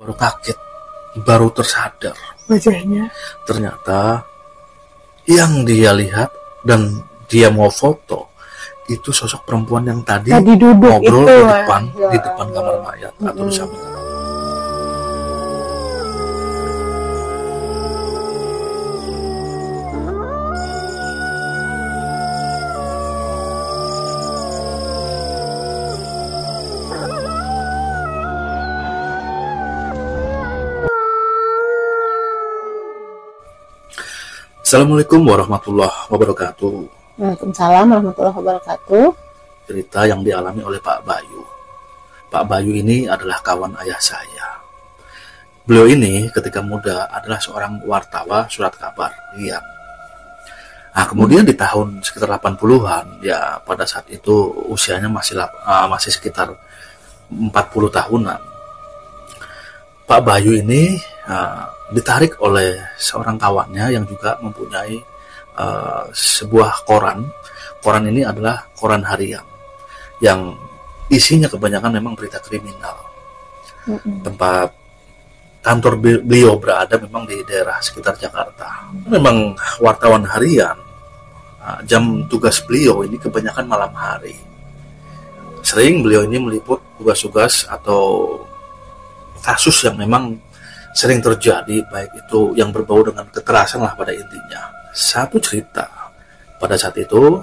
Baru kaget, baru tersadar. Wajahnya. Ternyata yang dia lihat dan dia mau foto itu sosok perempuan yang tadi duduk ngobrol itu, di depan kamar mayat atau di samping. Assalamualaikum warahmatullahi wabarakatuh. Waalaikumsalam warahmatullahi wabarakatuh. Cerita yang dialami oleh Pak Bayu. Pak Bayu ini adalah kawan ayah saya. Beliau ini ketika muda adalah seorang wartawan surat kabar harian. Nah, kemudian di tahun sekitar 80-an, ya pada saat itu usianya masih sekitar 40 tahunan. Pak Bayu ini ditarik oleh seorang kawannya yang juga mempunyai sebuah koran. Koran ini adalah koran harian yang isinya kebanyakan memang berita kriminal. Tempat kantor beliau berada memang di daerah sekitar Jakarta. Memang wartawan harian, jam tugas beliau ini kebanyakan malam hari. Sering beliau ini meliput tugas-tugas atau kasus yang memang sering terjadi, baik itu yang berbau dengan kekerasan lah pada intinya. Satu cerita, pada saat itu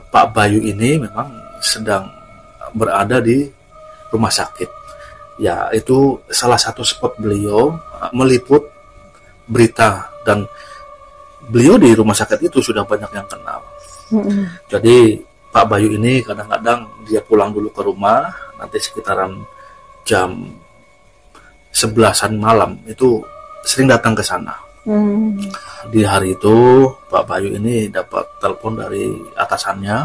Pak Bayu ini memang sedang berada di rumah sakit. Ya, itu salah satu spot beliau meliput berita, dan beliau di rumah sakit itu sudah banyak yang kenal. Jadi Pak Bayu ini kadang-kadang dia pulang dulu ke rumah, nanti sekitaran jam 11-an malam itu sering datang ke sana. Di hari itu Pak Bayu ini dapat telepon dari atasannya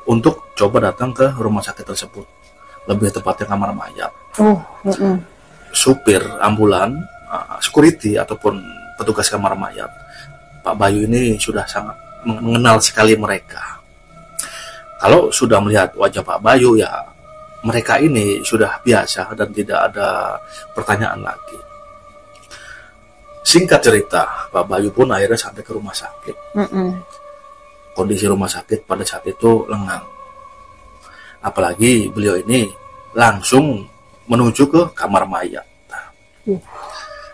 untuk coba datang ke rumah sakit tersebut, lebih tepatnya kamar mayat. Supir ambulan, security ataupun petugas kamar mayat, Pak Bayu ini sudah sangat mengenal sekali mereka. Kalau sudah melihat wajah Pak Bayu, ya mereka ini sudah biasa dan tidak ada pertanyaan lagi. Singkat cerita, Pak Bayu pun akhirnya sampai ke rumah sakit. Kondisi rumah sakit pada saat itu lengang. Apalagi beliau ini langsung menuju ke kamar mayat.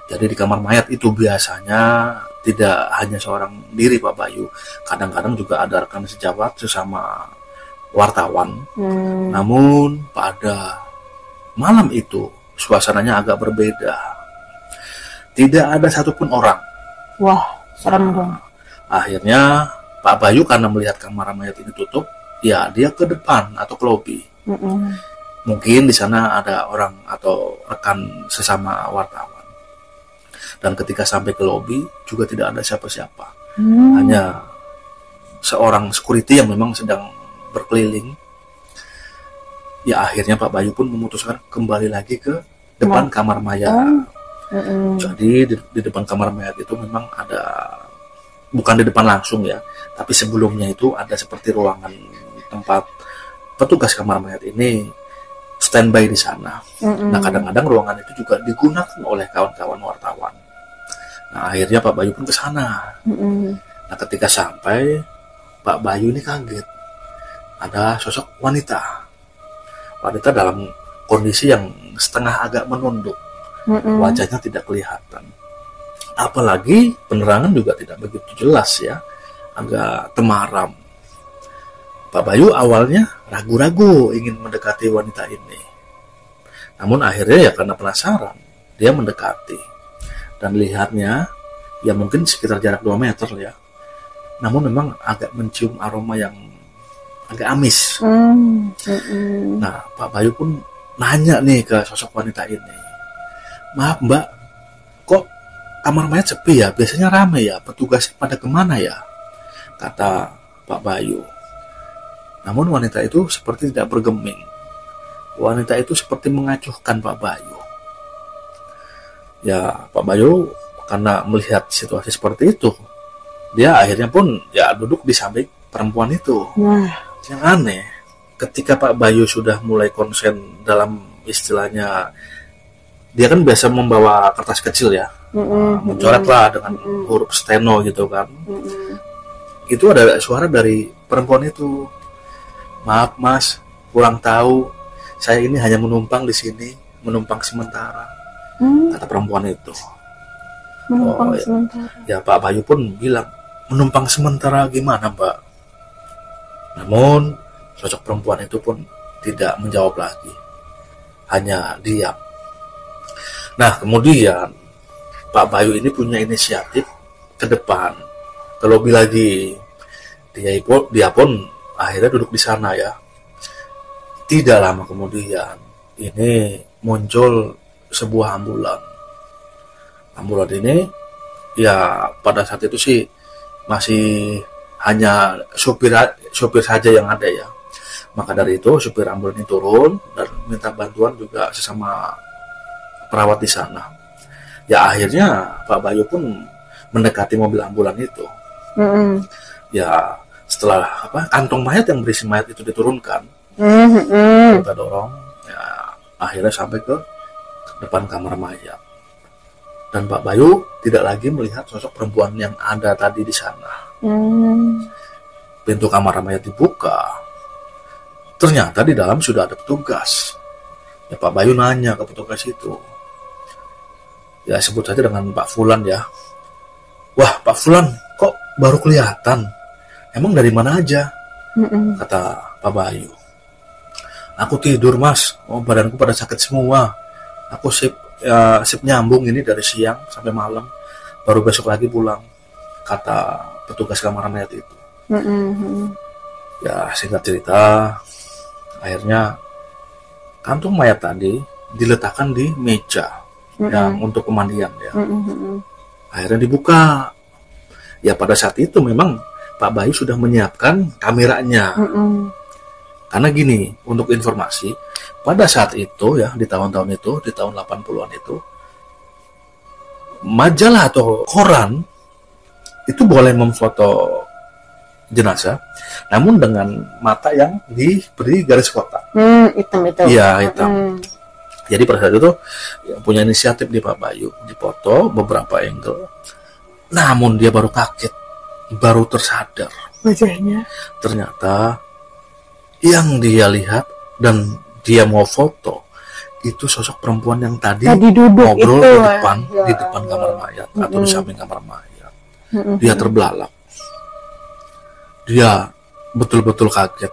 Jadi di kamar mayat itu biasanya tidak hanya seorang diri Pak Bayu. Kadang-kadang juga ada rekan sejawat sesama wartawan. Namun pada malam itu suasananya agak berbeda. Tidak ada satupun orang. Wah, serem dong. Akhirnya Pak Bayu karena melihat kamar mayat ini tutup, ya dia ke depan atau ke lobi. Mungkin di sana ada orang atau rekan sesama wartawan. Dan ketika sampai ke lobi juga tidak ada siapa-siapa. Hanya seorang security yang memang sedang berkeliling. Ya akhirnya Pak Bayu pun memutuskan kembali lagi ke depan kamar mayat. Jadi di depan kamar mayat itu memang ada, bukan di depan langsung ya, tapi sebelumnya itu ada seperti ruangan tempat petugas kamar mayat ini standby di sana. Nah kadang-kadang ruangan itu juga digunakan oleh kawan-kawan wartawan. Nah akhirnya Pak Bayu pun ke sana. Nah ketika sampai, Pak Bayu ini kaget. Ada sosok wanita dalam kondisi yang setengah agak menunduk. Wajahnya tidak kelihatan, apalagi penerangan juga tidak begitu jelas ya, agak temaram. Pak Bayu awalnya ragu-ragu ingin mendekati wanita ini, namun akhirnya ya karena penasaran dia mendekati, dan lihatnya ya mungkin sekitar jarak 2 meter ya, namun memang agak mencium aroma yang agak amis. Nah Pak Bayu pun nanya nih ke sosok wanita ini, "Maaf Mbak, kok kamar mayat sepi ya? Biasanya ramai ya, petugasnya pada kemana ya?" kata Pak Bayu. Namun wanita itu seperti tidak bergeming. Wanita itu seperti mengacuhkan Pak Bayu. Ya Pak Bayu karena melihat situasi seperti itu, dia akhirnya pun ya duduk di samping perempuan itu. Yang aneh, ketika Pak Bayu sudah mulai konsen dalam istilahnya dia kan biasa membawa kertas kecil ya, mencoret lah dengan huruf steno gitu kan. Itu ada suara dari perempuan itu, maaf mas, kurang tahu, saya ini hanya menumpang di sini, menumpang sementara, kata perempuan itu. Menumpang sementara. Ya Pak Bayu pun bilang, menumpang sementara gimana Mbak? Namun sosok perempuan itu pun tidak menjawab lagi, hanya diam. Nah kemudian Pak Bayu ini punya inisiatif ke depan, ke lobi lagi. Dia pun akhirnya duduk di sana ya. Tidak lama kemudian ini muncul sebuah ambulan. Ambulan ini ya pada saat itu sih masih hanya supir saja yang ada ya. Maka dari itu supir ambulan ini turun dan minta bantuan juga sesama perawat di sana. Ya akhirnya Pak Bayu pun mendekati mobil ambulan itu. Ya setelah kantong mayat yang berisi mayat itu diturunkan, kita dorong, ya akhirnya sampai ke depan kamar mayat. Dan Pak Bayu tidak lagi melihat sosok perempuan yang ada tadi di sana. Pintu kamar mayat dibuka. Ternyata di dalam sudah ada petugas. Ya Pak Bayu nanya ke petugas itu. Ya sebut saja dengan Pak Fulan ya. Wah Pak Fulan, kok baru kelihatan? Emang dari mana aja? Kata Pak Bayu. Aku tidur mas, badanku pada sakit semua. Aku sip nyambung ini dari siang sampai malam. Baru besok lagi pulang, kata petugas kamar mayat itu. Ya singkat cerita, akhirnya kantung mayat tadi diletakkan di meja yang untuk pemandian ya. Akhirnya dibuka. Ya pada saat itu memang Pak Bayu sudah menyiapkan kameranya. Karena gini, untuk informasi, pada saat itu ya, di tahun-tahun itu, di tahun 80-an itu, majalah atau koran itu boleh memfoto jenazah, namun dengan mata yang diberi garis kotak. Hitam itu. Iya, hitam. Jadi pada saat itu ya, punya inisiatif di Pak Bayu, dipoto beberapa angle. Namun dia baru kaget, baru tersadar. Wajahnya. Ternyata yang dia lihat dan dia mau foto itu sosok perempuan yang tadi duduk ngobrol itu, di depan kamar mayat atau di samping kamar mayat. Dia terbelalak. Dia betul-betul kaget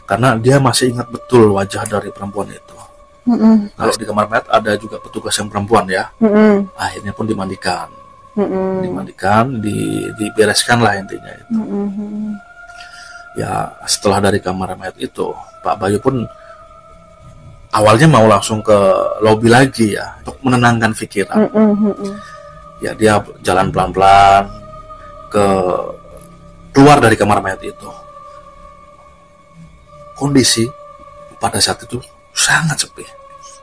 karena dia masih ingat betul wajah dari perempuan itu. Kalau di kamar mayat ada juga petugas yang perempuan ya. Akhirnya pun dimandikan. Dibereskan lah intinya itu. Ya setelah dari kamar mayat itu Pak Bayu pun awalnya mau langsung ke lobi lagi ya untuk menenangkan pikiran. Ya dia jalan pelan-pelan keluar dari kamar mayat itu. Kondisi pada saat itu sangat sepi.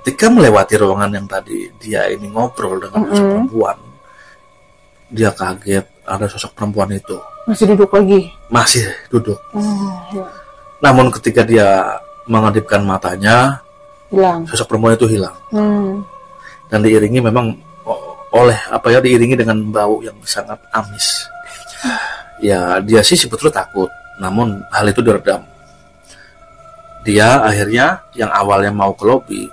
Ketika melewati ruangan yang tadi dia ini ngobrol dengan sosok perempuan, dia kaget ada sosok perempuan itu. Masih duduk lagi? Masih duduk. Namun ketika dia mengedipkan matanya, hilang. Sosok perempuan itu hilang. Dan diiringi memang diiringi dengan bau yang sangat amis. Ya dia sih sebetulnya takut, namun hal itu diredam. Dia akhirnya yang awalnya mau ke lobi,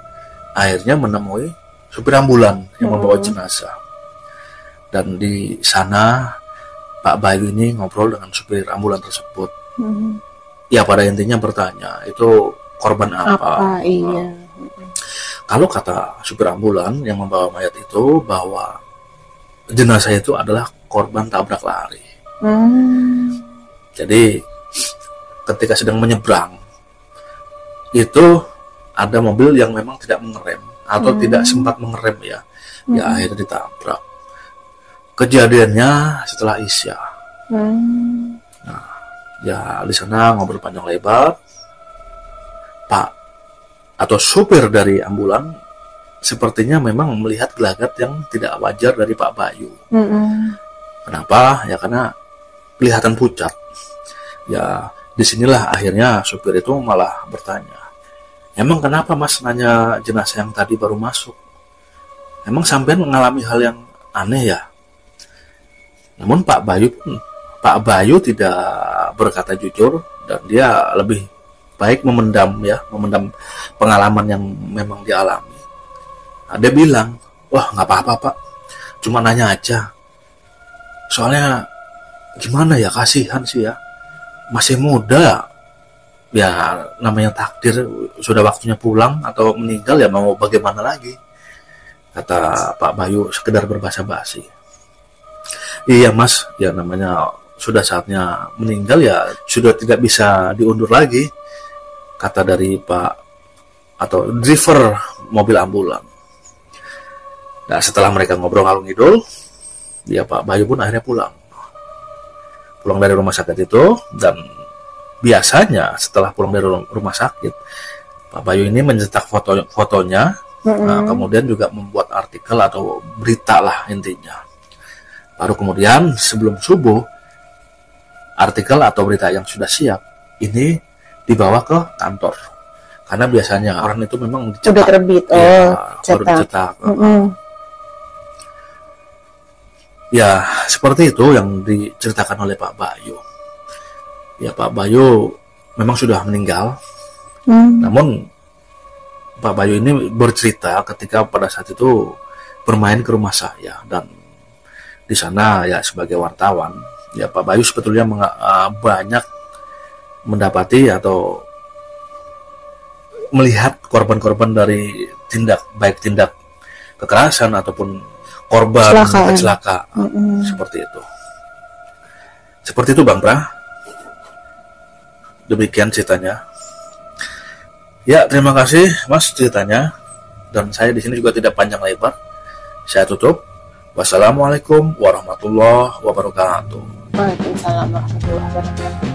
akhirnya menemui supir ambulan yang membawa jenazah. Dan di sana Pak Bayu ini ngobrol dengan supir ambulan tersebut. Ya pada intinya bertanya, itu korban apa? Iya. Kalau kata supir ambulan yang membawa mayat itu bahwa jenazah itu adalah korban tabrak lari. Jadi ketika sedang menyeberang itu ada mobil yang memang tidak mengerem atau tidak sempat mengerem ya. Ya akhirnya ditabrak. Kejadiannya setelah Isya. Nah, ya di sana ngobrol panjang lebar. Pak atau supir dari ambulan sepertinya memang melihat gelagat yang tidak wajar dari Pak Bayu. Kenapa? Ya karena kelihatan pucat. Ya disinilah akhirnya supir itu malah bertanya, emang kenapa mas nanya jenazah yang tadi baru masuk? emang sampean mengalami hal yang aneh ya? Namun Pak Bayu tidak berkata jujur, dan dia lebih baik memendam pengalaman yang memang dialami. Nah, dia bilang, wah nggak apa-apa Pak, cuma nanya aja. Soalnya gimana ya, kasihan sih ya, masih muda. Ya namanya takdir, sudah waktunya pulang atau meninggal, ya mau bagaimana lagi, kata Pak Bayu sekedar berbahasa basi. Iya Mas, ya namanya sudah saatnya meninggal, ya sudah tidak bisa diundur lagi, kata dari Pak atau driver mobil ambulan. Nah setelah mereka ngobrol ngalung ngidul, ya Pak Bayu pun akhirnya pulang dari rumah sakit itu. Dan biasanya setelah pulang dari rumah sakit, Pak Bayu ini mencetak fotonya, kemudian juga membuat artikel atau berita lah intinya. Baru kemudian sebelum subuh, artikel atau berita yang sudah siap ini dibawa ke kantor. Karena biasanya orang itu memang dicetak. Udah terbit, baru dicetak. Ya, seperti itu yang diceritakan oleh Pak Bayu. Ya, Pak Bayu memang sudah meninggal. Namun Pak Bayu ini bercerita ketika pada saat itu bermain ke rumah saya, dan di sana ya sebagai wartawan, ya Pak Bayu sebetulnya banyak mendapati atau melihat korban-korban dari tindak kekerasan ataupun korban kecelakaan. Seperti itu Bang Pra. Demikian ceritanya. Ya, terima kasih Mas ceritanya. Dan saya di sini juga tidak panjang lebar. Saya tutup. Wassalamualaikum warahmatullahi wabarakatuh. Waalaikumsalam warahmatullahi wabarakatuh.